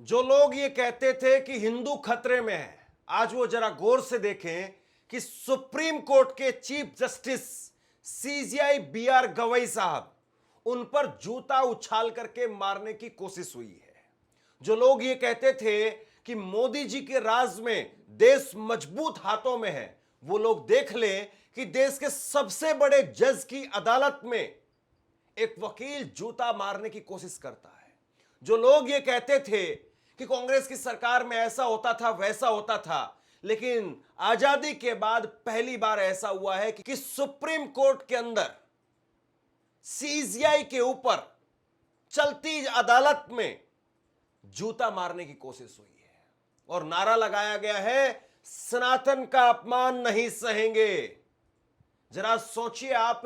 जो लोग ये कहते थे कि हिंदू खतरे में है, आज वो जरा गौर से देखें कि सुप्रीम कोर्ट के chief justice CJI BR Gavai साहब उन पर जूता उछाल करके मारने की कोशिश हुई है। जो लोग ये कहते थे कि मोदी जी के राज में देश मजबूत हाथों में है, वो लोग देख लें कि देश के सबसे बड़े जज की अदालत में एक वकील जूता मारने की कोशिश करता है। जो लोग ये कहते थे कि कांग्रेस की सरकार में ऐसा होता था वैसा होता था, लेकिन आजादी के बाद पहली बार ऐसा हुआ है कि सुप्रीम कोर्ट के अंदर सीजेआई के ऊपर चलती अदालत में जूता मारने की कोशिश हुई है और नारा लगाया गया है, सनातन का अपमान नहीं सहेंगे। जरा सोचिए आप,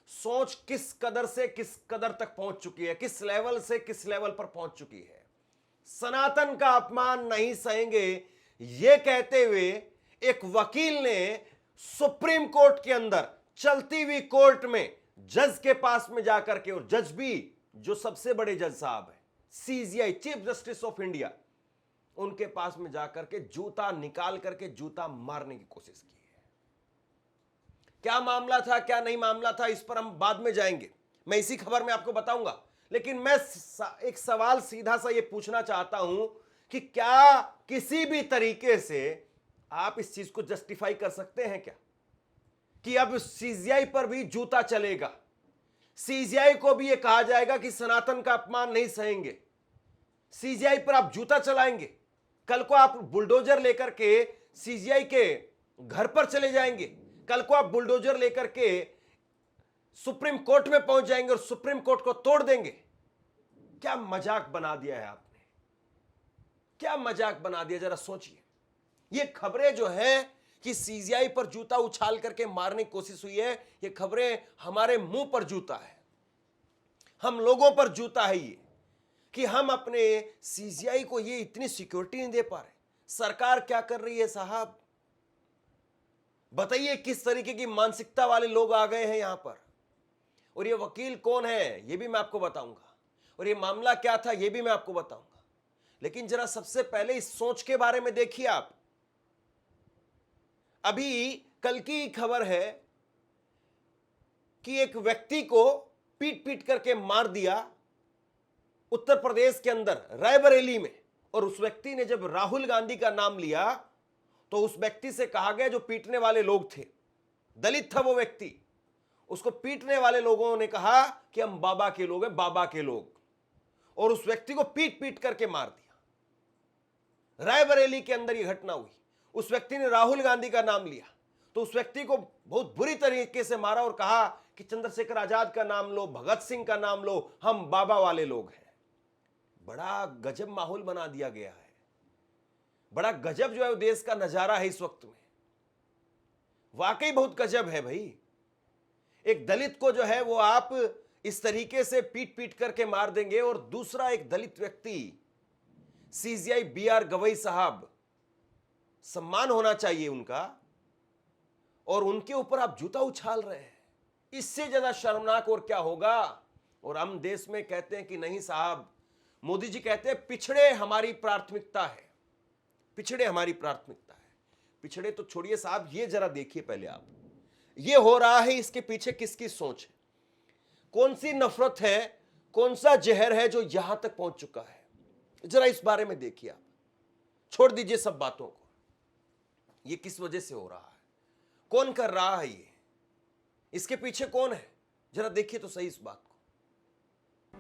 सोच किस कदर से किस कदर तक पहुंच चुकी है, किस लेवल से किस लेवल पर पहुंच चुकी है। सनातन का अपमान नहीं सहेंगे यह कहते हुए एक वकील ने सुप्रीम कोर्ट के अंदर चलती हुई कोर्ट में जज के पास में जाकर के, और जज भी जो सबसे बड़े जज साहब है, CJI chief justice of India, उनके पास में जाकर के जूता निकाल करके जूता मारने की कोशिश की है। क्या मामला था, क्या नहीं मामला था, इस पर हम बाद में जाएंगे, मैं इसी खबर में आपको बताऊंगा। लेकिन मैं एक सवाल सीधा सा ये पूछना चाहता हूं कि क्या किसी भी तरीके से आप इस चीज को जस्टिफाई कर सकते हैं क्या कि अब सीजेआई पर भी जूता चलेगा, सीजेआई को भी ये कहा जाएगा कि सनातन का अपमान नहीं सहेंगे, सीजेआई पर आप जूता चलाएंगे, कल को आप बुलडोजर लेकर के सीजेआई के घर पर चले जाएंगे, कल को आप बुलडोजर लेकर के सुप्रीम कोर्ट में पहुंच जाएंगे और सुप्रीम कोर्ट को तोड़ देंगे। क्या मजाक बना दिया है आपने, क्या मजाक बना दिया, जरा सोचिए। ये खबरें जो है कि सीजेआई पर जूता उछाल करके मारने की कोशिश हुई है, ये खबरें हमारे मुंह पर जूता है, हम लोगों पर जूता है ये कि हम अपने सीजेआई को ये इतनी सिक्योरिटी नहीं दे पा रहे। सरकार क्या कर रही है साहब, बताइए किस तरीके की मानसिकता वाले लोग आ गए हैं यहां पर। और ये वकील कौन है ये भी मैं आपको बताऊंगा, और ये मामला क्या था ये भी मैं आपको बताऊंगा। लेकिन जरा सबसे पहले इस सोच के बारे में देखिए आप। अभी कल की खबर है कि एक व्यक्ति को पीट पीट करके मार दिया उत्तर प्रदेश के अंदर रायबरेली में, और उस व्यक्ति ने जब राहुल गांधी का नाम लिया तो उस व्यक्ति से कहा गया, जो पीटने वाले लोग थे, दलित था वो व्यक्ति, उसको पीटने वाले लोगों ने कहा कि हम बाबा के लोग हैं, बाबा के लोग, और उस व्यक्ति को पीट पीट करके मार दिया। रायबरेली के अंदर यह घटना हुई। उस व्यक्ति ने राहुल गांधी का नाम लिया तो उस व्यक्ति को बहुत बुरी तरीके से मारा और कहा कि चंद्रशेखर आजाद का नाम लो, भगत सिंह का नाम लो, हम बाबा वाले लोग हैं। बड़ा गजब माहौल बना दिया गया है, बड़ा गजब जो है देश का नजारा है इस वक्त में, वाकई बहुत गजब है भाई। एक दलित को जो है वो आप इस तरीके से पीट पीट करके मार देंगे, और दूसरा एक दलित व्यक्ति सीजेआई बीआर गवई साहब, सम्मान होना चाहिए उनका, और उनके ऊपर आप जूता उछाल रहे हैं। इससे ज्यादा शर्मनाक और क्या होगा। और हम देश में कहते हैं कि नहीं साहब, मोदी जी कहते हैं पिछड़े हमारी प्राथमिकता है, पिछड़े हमारी प्राथमिकता है। पिछड़े तो छोड़िए साहब, ये जरा देखिए पहले आप, ये हो रहा है, इसके पीछे किसकी सोच है, कौन सी नफरत है, कौन सा जहर है जो यहां तक पहुंच चुका है। जरा इस बारे में देखिए आप, छोड़ दीजिए सब बातों को, ये किस वजह से हो रहा है, कौन कर रहा है ये, इसके पीछे कौन है, जरा देखिए तो सही इस बात को।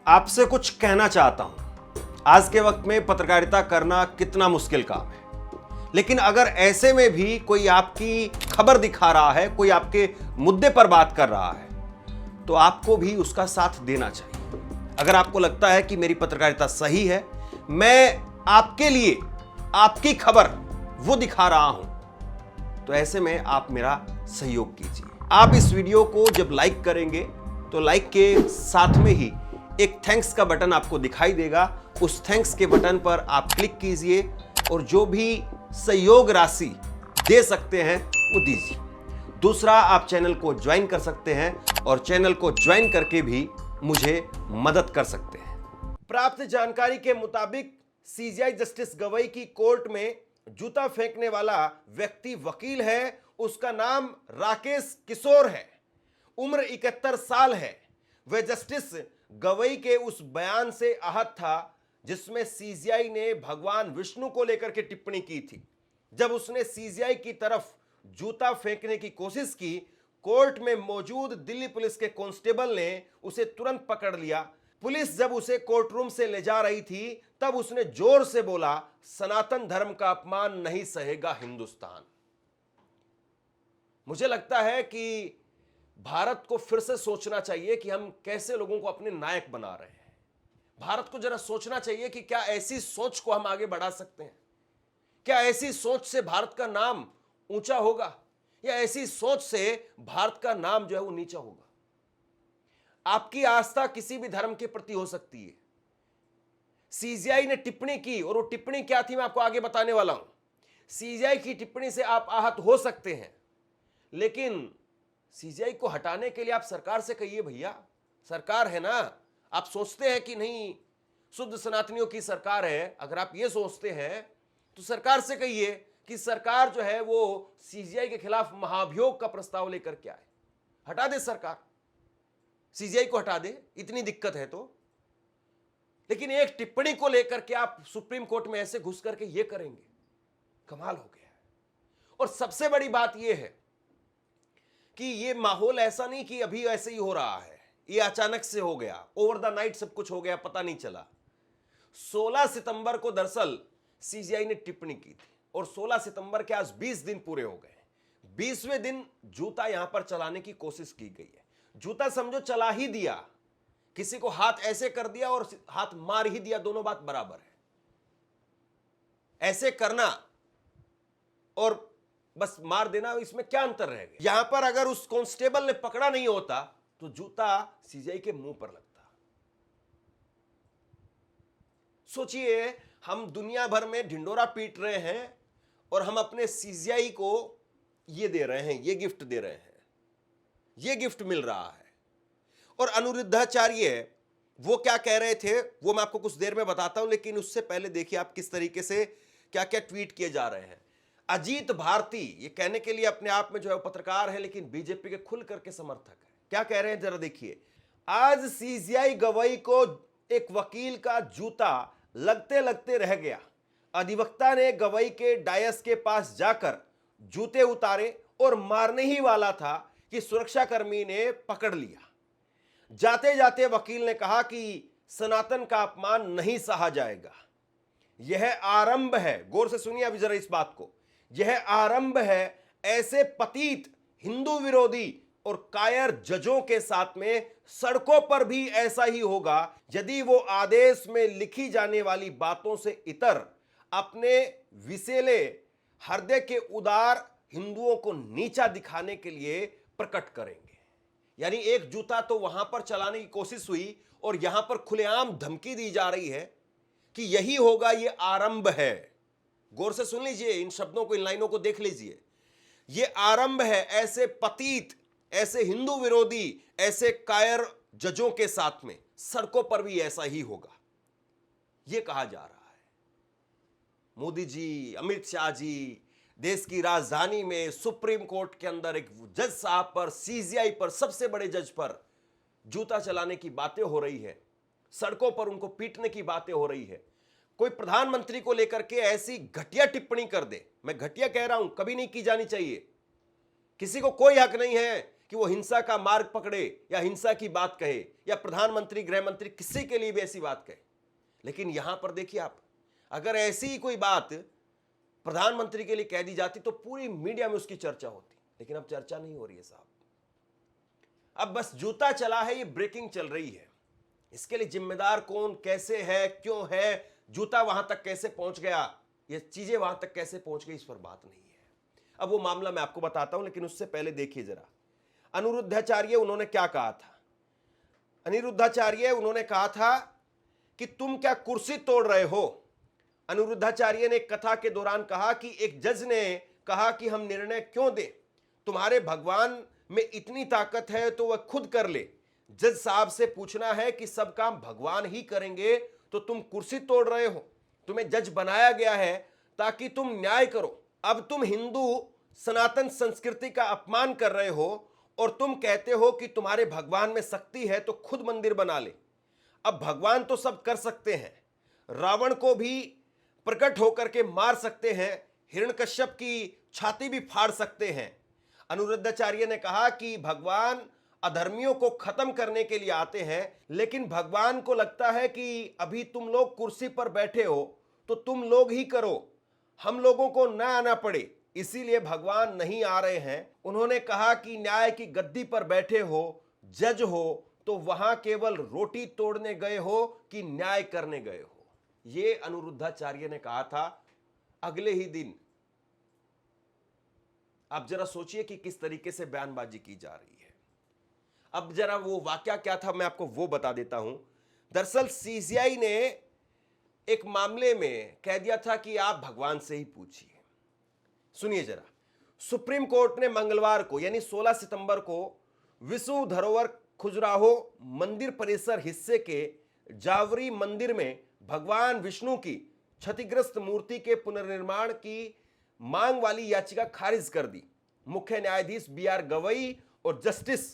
आपसे कुछ कहना चाहता हूं। आज के वक्त में पत्रकारिता करना कितना मुश्किल काम है, लेकिन अगर ऐसे में भी कोई आपकी खबर दिखा रहा है, कोई आपके मुद्दे पर बात कर रहा है, तो आपको भी उसका साथ देना चाहिए। अगर आपको लगता है कि मेरी पत्रकारिता सही है, मैं आपके लिए आपकी खबर वो दिखा रहा हूं, तो ऐसे में आप मेरा सहयोग कीजिए। आप इस वीडियो को जब लाइक करेंगे तो लाइक के साथ में ही एक थैंक्स का बटन आपको दिखाई देगा, उस थैंक्स के बटन पर आप क्लिक कीजिए और जो भी सहयोग राशि दे सकते हैं वो दीजिए। दूसरा, आप चैनल को ज्वाइन कर सकते हैं और चैनल को ज्वाइन करके भी मुझे मदद कर सकते हैं। प्राप्त जानकारी के मुताबिक सीजीआई जस्टिस गवई की कोर्ट में जूता फेंकने वाला व्यक्ति वकील है, उसका नाम राकेश किशोर है, उम्र 71 साल है। वह जस्टिस गवई के उस बयान से आहत था जिसमें सीजीआई ने भगवान विष्णु को लेकर के टिप्पणी की थी। जब उसने सीजीआई की तरफ जूता फेंकने की कोशिश की, कोर्ट में मौजूद दिल्ली पुलिस के कांस्टेबल ने उसे तुरंत पकड़ लिया। पुलिस जब उसे कोर्ट रूम से ले जा रही थी तब उसने जोर से बोला, सनातन धर्म का अपमान नहीं सहेगा हिंदुस्तान। मुझे लगता है कि भारत को फिर से सोचना चाहिए कि हम कैसे लोगों को अपने नायक बना रहे हैं। भारत को जरा सोचना चाहिए कि क्या ऐसी सोच को हम आगे बढ़ा सकते हैं? क्या ऐसी सोच से भारत का नाम ऊंचा होगा या ऐसी सोच से भारत का नाम जो है वो नीचा होगा? आपकी आस्था किसी भी धर्म के प्रति हो सकती है। सीजीआई ने टिप्पणी की और वो टिप्पणी क्या थी मैं आपको आगे बताने वाला हूं। सीजीआई की टिप्पणी से आप आहत हो सकते हैं, लेकिन सीजीआई को हटाने के लिए आप सरकार से कहिए, भैया सरकार है ना। आप सोचते हैं कि नहीं शुद्ध सनातनियों की सरकार है, अगर आप ये सोचते हैं तो सरकार से कहिए कि सरकार जो है वो सीजीआई के खिलाफ महाभियोग का प्रस्ताव लेकर के आए, हटा दे सरकार, सीजीआई को हटा दे, इतनी दिक्कत है तो। लेकिन एक टिप्पणी को लेकर के आप सुप्रीम कोर्ट में ऐसे घुस करके ये करेंगे, कमाल हो गया। और सबसे बड़ी बात यह है कि ये माहौल ऐसा नहीं कि अभी ऐसे ही हो रहा है, ये अचानक से हो गया, ओवर द नाइट सब कुछ हो गया, पता नहीं चला। 16 सितंबर को दरअसल सीजीआई ने टिप्पणी की थी और 16 सितंबर के आज 20 दिन पूरे हो गए। 20वें दिन जूता यहां पर चलाने की कोशिश की गई है। जूता समझो चला ही दिया, किसी को हाथ ऐसे कर दिया और हाथ मार ही दिया, दोनों बात बराबर है। ऐसे करना और बस मार देना, इसमें क्या अंतर रहेगा? यहां पर अगर उस कांस्टेबल ने पकड़ा नहीं होता तो जूता सीजीआई के मुंह पर लगता। सोचिए, हम दुनिया भर में ढिंडोरा पीट रहे हैं और हम अपने सीजीआई को ये दे रहे हैं, ये गिफ्ट दे रहे हैं, ये गिफ्ट मिल रहा है। और अनिरुद्धाचार्य वो क्या कह रहे थे वो मैं आपको कुछ देर में बताता हूं, लेकिन उससे पहले देखिए आप किस तरीके से क्या क्या ट्वीट किए जा रहे हैं। अजीत भारती ये कहने के लिए अपने आप में जो है पत्रकार है, लेकिन बीजेपी के खुल करके समर्थक है। क्या कह रहे हैं जरा देखिए। आज सीजीआई गवई को एक वकील का जूता लगते लगते रह गया। अधिवक्ता ने गवई के डायस के पास जाकर जूते उतारे और मारने ही वाला था कि सुरक्षाकर्मी ने पकड़ लिया। जाते जाते वकील ने कहा कि सनातन का अपमान नहीं सहा जाएगा। यह आरंभ है, गौर से सुनिए अभी जरा इस बात को, यह आरंभ है ऐसे पतित हिंदू विरोधी और कायर जजों के साथ में। सड़कों पर भी ऐसा ही होगा यदि वो आदेश में लिखी जाने वाली बातों से इतर अपने विसेले हृदय के उदार हिंदुओं को नीचा दिखाने के लिए प्रकट करेंगे। यानी एक जूता तो वहां पर चलाने की कोशिश हुई और यहां पर खुलेआम धमकी दी जा रही है कि यही होगा, ये आरंभ है। गौर से सुन लीजिए इन शब्दों को, इन लाइनों को देख लीजिए। ये आरंभ है ऐसे पतित, ऐसे हिंदू विरोधी, ऐसे कायर जजों के साथ में। सड़कों पर भी ऐसा ही होगा, यह कहा जा रहा है। मोदी जी, अमित शाह जी देश की राजधानी में सुप्रीम कोर्ट के अंदर एक जज साहब पर, सीजीआई पर, सबसे बड़े जज पर जूता चलाने की बातें हो रही है, सड़कों पर उनको पीटने की बातें हो रही है। कोई प्रधानमंत्री को लेकर के ऐसी घटिया टिप्पणी कर दे, मैं घटिया कह रहा हूं, कभी नहीं की जानी चाहिए। किसी को कोई हक नहीं है कि वो हिंसा का मार्ग पकड़े या हिंसा की बात कहे, या प्रधानमंत्री, गृह मंत्री, किसी के लिए भी ऐसी बात कहे। लेकिन यहां पर देखिए आप, अगर ऐसी ही कोई बात प्रधानमंत्री के लिए कह दी जाती तो पूरी मीडिया में उसकी चर्चा होती, लेकिन अब चर्चा नहीं हो रही है साहब। अब बस जूता चला है, ये ब्रेकिंग चल रही है। इसके लिए जिम्मेदार कौन, कैसे है, क्यों है, जूता वहां तक कैसे पहुंच गया, ये चीजें वहां तक कैसे पहुंच गई, इस पर बात नहीं है। अब वो मामला मैं आपको बताता हूं, लेकिन उससे पहले देखिए जरा अनिरुद्धाचार्य उन्होंने क्या कहा था। अनिरुद्धाचार्य उन्होंने कहा था कि तुम क्या कुर्सी तोड़ रहे हो। अनिरुद्धाचार्य ने कथा के दौरान कहा कि एक जज ने कहा कि हम निर्णय क्यों दें, तुम्हारे भगवान में इतनी ताकत है तो वह खुद कर ले। जज साहब से पूछना है कि सब काम भगवान ही करेंगे तो तुम कुर्सी तोड़ रहे हो। तुम्हें जज बनाया गया है ताकि तुम न्याय करो। अब तुम हिंदू सनातन संस्कृति का अपमान कर रहे हो और तुम कहते हो कि तुम्हारे भगवान में शक्ति है तो खुद मंदिर बना ले। अब भगवान तो सब कर सकते हैं, रावण को भी प्रकट होकर के मार सकते हैं, हिरण्यकश्यप की छाती भी फाड़ सकते हैं। अनिरुद्धाचार्य ने कहा कि भगवान अधर्मियों को खत्म करने के लिए आते हैं, लेकिन भगवान को लगता है कि अभी तुम लोग कुर्सी पर बैठे हो तो तुम लोग ही करो, हम लोगों को न आना पड़े, इसीलिए भगवान नहीं आ रहे हैं। उन्होंने कहा कि न्याय की गद्दी पर बैठे हो, जज हो, तो वहां केवल रोटी तोड़ने गए हो कि न्याय करने गए हो। ये अनिरुद्धाचार्य ने कहा था अगले ही दिन। अब जरा सोचिए कि किस तरीके से बयानबाजी की जा रही है। अब जरा वो वाकया क्या था मैं आपको वो बता देता हूं। दरअसल सीजीआई ने एक मामले में कह दिया था कि आप भगवान से ही पूछिए। सुनिए जरा, सुप्रीम कोर्ट ने मंगलवार को यानी 16 सितंबर को विश्व धरोहर खजुराहो मंदिर परिसर हिस्से के जावरी मंदिर में भगवान विष्णु की क्षतिग्रस्त मूर्ति के पुनर्निर्माण की मांग वाली याचिका खारिज कर दी। मुख्य न्यायाधीश बी.आर. गवई और जस्टिस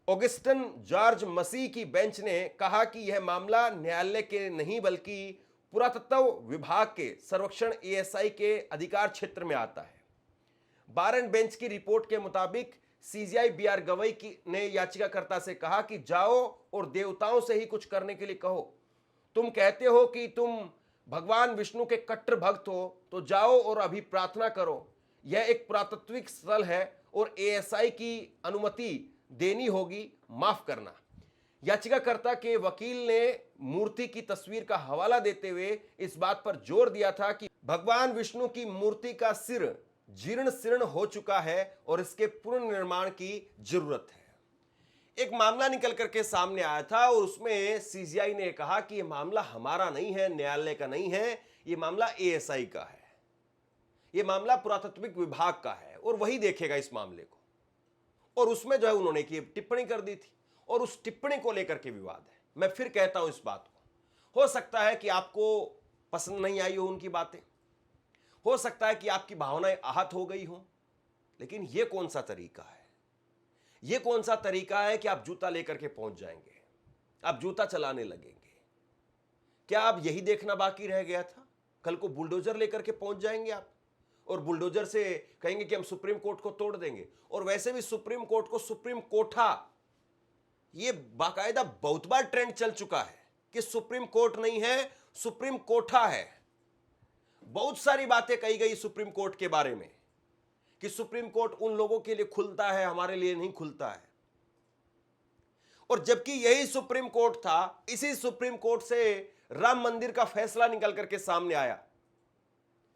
ऑगस्टिन जॉर्ज मसीह की बेंच ने कहा कि यह मामला न्यायालय के नहीं बल्कि पुरातत्व विभाग के सर्वेक्षण एएसआई के अधिकार क्षेत्र में आता है। बार एंड बेंच की रिपोर्ट के मुताबिक सीजीआई बी.आर. गवई ने याचिकाकर्ता से कहा कि जाओ और देवताओं से ही कुछ करने के लिए कहो। तुम कहते हो कि तुम भगवान विष्णु के कट्टर भक्त हो, तो जाओ और अभी प्रार्थना करो। यह एक पुरातत्विक स्थल है और एएसआई की अनुमति देनी होगी, माफ करना। याचिकाकर्ता के वकील ने मूर्ति की तस्वीर का हवाला देते हुए इस बात पर जोर दिया था कि भगवान विष्णु की मूर्ति का सिर जीर्ण शीर्ण हो चुका है और इसके पुनर्निर्माण की जरूरत है। एक मामला निकल करके सामने आया था और उसमें सीजीआई ने कहा कि यह मामला हमारा नहीं है, न्यायालय का नहीं है, यह मामला एएसआई का है, यह मामला पुरातत्विक विभाग का है और वही देखेगा इस मामले को। और उसमें जो है उन्होंने की टिप्पणी कर दी थी और उस टिप्पणी को लेकर के विवाद है। मैं फिर कहता हूं इस बात को, हो सकता है कि आपको पसंद नहीं आई हो उनकी बातें, हो सकता है कि आपकी भावनाएं आहत हो गई हो, लेकिन यह कौन सा तरीका है? यह कौन सा तरीका है कि आप जूता लेकर के पहुंच जाएंगे, आप जूता चलाने लगेंगे? क्या आप यही देखना बाकी रह गया था? कल को बुलडोजर लेकर के पहुंच जाएंगे आप और बुलडोजर से कहेंगे कि हम सुप्रीम कोर्ट को तोड़ देंगे। और वैसे भी सुप्रीम कोर्ट को सुप्रीम कोठा, यह बाकायदा बहुत बार ट्रेंड चल चुका है कि सुप्रीम कोर्ट नहीं है, सुप्रीम कोठा है। बहुत सारी बातें कही गई सुप्रीम कोर्ट के बारे में कि सुप्रीम कोर्ट उन लोगों के लिए खुलता है, हमारे लिए नहीं खुलता है। और जबकि यही सुप्रीम कोर्ट था, इसी सुप्रीम कोर्ट से राम मंदिर का फैसला निकल करके सामने आया।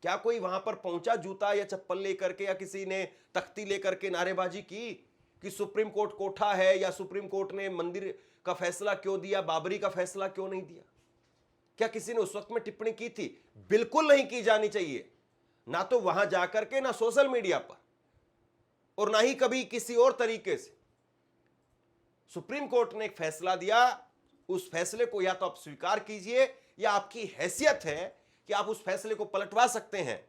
क्या कोई वहां पर पहुंचा जूता या चप्पल लेकर के, या किसी ने तख्ती लेकर के नारेबाजी की कि सुप्रीम कोर्ट कोठा है, या सुप्रीम कोर्ट ने मंदिर का फैसला क्यों दिया, बाबरी का फैसला क्यों नहीं दिया? क्या किसी ने उस वक्त में टिप्पणी की थी? बिल्कुल नहीं की जानी चाहिए, ना तो वहां जाकर के, ना सोशल मीडिया पर, और ना ही कभी किसी और तरीके से। सुप्रीम कोर्ट ने एक फैसला दिया, उस फैसले को या तो आप स्वीकार कीजिए, या आपकी हैसियत है कि आप उस फैसले को पलटवा सकते हैं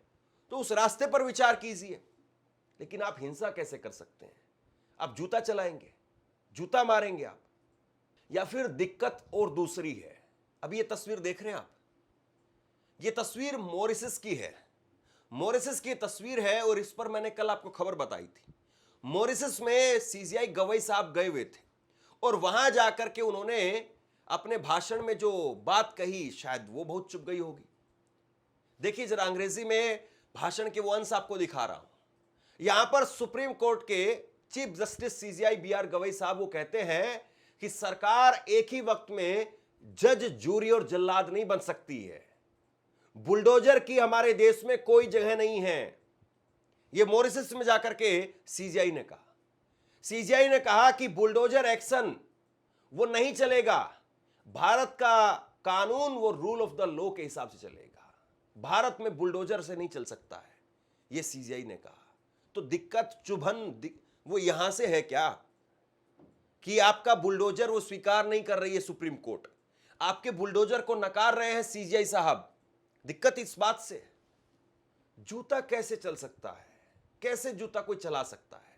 तो उस रास्ते पर विचार कीजिए। लेकिन आप हिंसा कैसे कर सकते हैं? आप जूता चलाएंगे, जूता मारेंगे आप। या फिर दिक्कत और दूसरी है। अब ये तस्वीर देख रहे हैं आप, ये तस्वीर मॉरिशस की है, मॉरिशस की तस्वीर है और इस पर मैंने कल आपको खबर बताई थी। मॉरिशस में सीजीआई गवई साहब गए हुए थे और वहां जाकर के उन्होंने अपने भाषण में जो बात कही, शायद वो बहुत चुभ गई होगी। देखिए जरा, अंग्रेजी में भाषण के वो अंश आपको दिखा रहा हूं। यहां पर सुप्रीम कोर्ट के chief justice CJI B R. Gavai साहब वो कहते हैं कि सरकार एक ही वक्त में जज, जूरी और जल्लाद नहीं बन सकती है। बुलडोजर की हमारे देश में कोई जगह नहीं है। यह मॉरिशस में जाकर के सीजीआई ने कहा। सीजीआई ने कहा कि बुलडोजर एक्शन वो नहीं चलेगा, भारत का कानून वो रूल ऑफ द लॉ के हिसाब से चलेगा, भारत में बुलडोजर से नहीं चल सकता है, यह सीजीआई ने कहा। तो दिक्कत, चुभन वो यहां से है क्या कि आपका बुलडोजर वो स्वीकार नहीं कर रही है सुप्रीम कोर्ट, आपके बुलडोजर को नकार रहे हैं सीजीआई साहब दिक्कत इस बात से है, जूता कैसे चल सकता है, कैसे जूता कोई चला सकता है।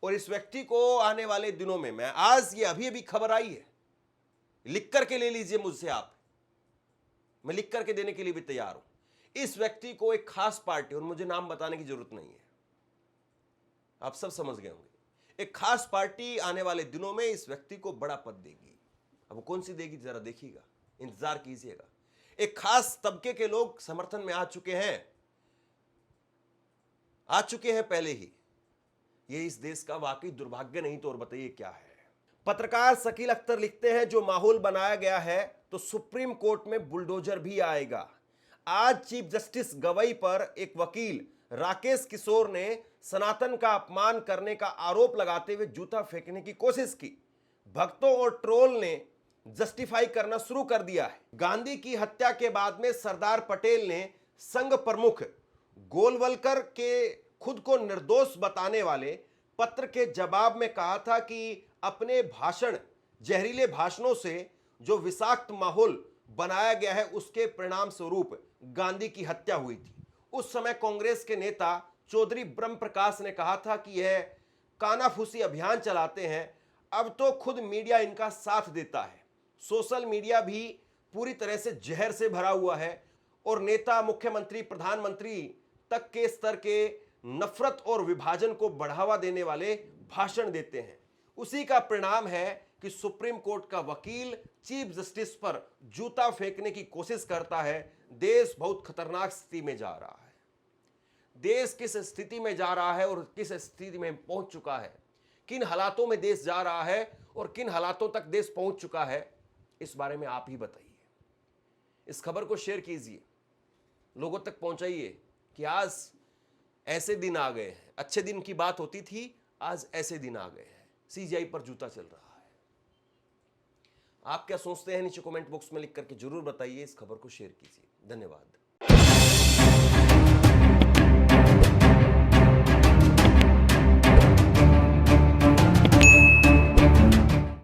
और इस व्यक्ति को आने वाले दिनों में, मैं आज ये अभी अभी खबर आई है, लिख करके ले लीजिए मुझसे आप, मैं लिख करके देने के लिए भी तैयार हूं। इस व्यक्ति को एक खास पार्टी, और मुझे नाम बताने की जरूरत नहीं है, आप सब समझ गए होंगे, एक खास पार्टी आने वाले दिनों में इस व्यक्ति को बड़ा पद देगी। अब वो कौन सी देगी जरा देखिएगा, इंतजार कीजिएगा। एक खास तबके के लोग समर्थन में आ चुके हैं पहले ही। ये इस देश का वाकई दुर्भाग्य नहीं तो और बताइए क्या है। पत्रकार शकील अख्तर लिखते हैं, जो माहौल बनाया गया है तो सुप्रीम कोर्ट में बुलडोजर भी आएगा। आज चीफ जस्टिस गवई पर एक वकील राकेश किशोर ने सनातन का अपमान करने का आरोप लगाते हुए जूता फेंकने की कोशिश की। भक्तों और ट्रोल ने जस्टिफाई करना शुरू कर दिया है। गांधी की हत्या के बाद में सरदार पटेल ने संघ प्रमुख गोलवलकर के खुद को निर्दोष बताने वाले पत्र के जवाब में कहा था कि अपने भाषण, जहरीले भाषणों से जो विषाक्त माहौल बनाया गया है उसके परिणाम स्वरूप गांधी की हत्या हुई थी। उस समय कांग्रेस के नेता चौधरी ब्रह्म प्रकाश ने कहा था कि यह कानाफूसी अभियान चलाते हैं। अब तो खुद मीडिया इनका साथ देता है। सोशल मीडिया भी पूरी तरह से जहर से भरा हुआ है और नेता, मुख्यमंत्री, प्रधानमंत्री तक के स्तर के नफरत और विभाजन को बढ़ावा देने वाले भाषण देते हैं। उसी का परिणाम है कि सुप्रीम कोर्ट का वकील चीफ जस्टिस पर जूता फेंकने की कोशिश करता है। देश बहुत खतरनाक स्थिति में जा रहा है। देश किस स्थिति में जा रहा है और किस स्थिति में पहुंच चुका है, किन हालातों में देश जा रहा है और किन हालातों तक देश पहुंच चुका है, इस बारे में आप ही बताइए। इस खबर को शेयर कीजिए, लोगों तक पहुंचाइए कि आज ऐसे दिन आ गए हैं। अच्छे दिन की बात होती थी, आज ऐसे दिन आ गए हैं। सीजीआई पर जूता चल रहा है। आप क्या सोचते हैं नीचे कमेंट बॉक्स में लिख करके जरूर बताइए। इस खबर को शेयर कीजिए। धन्यवाद।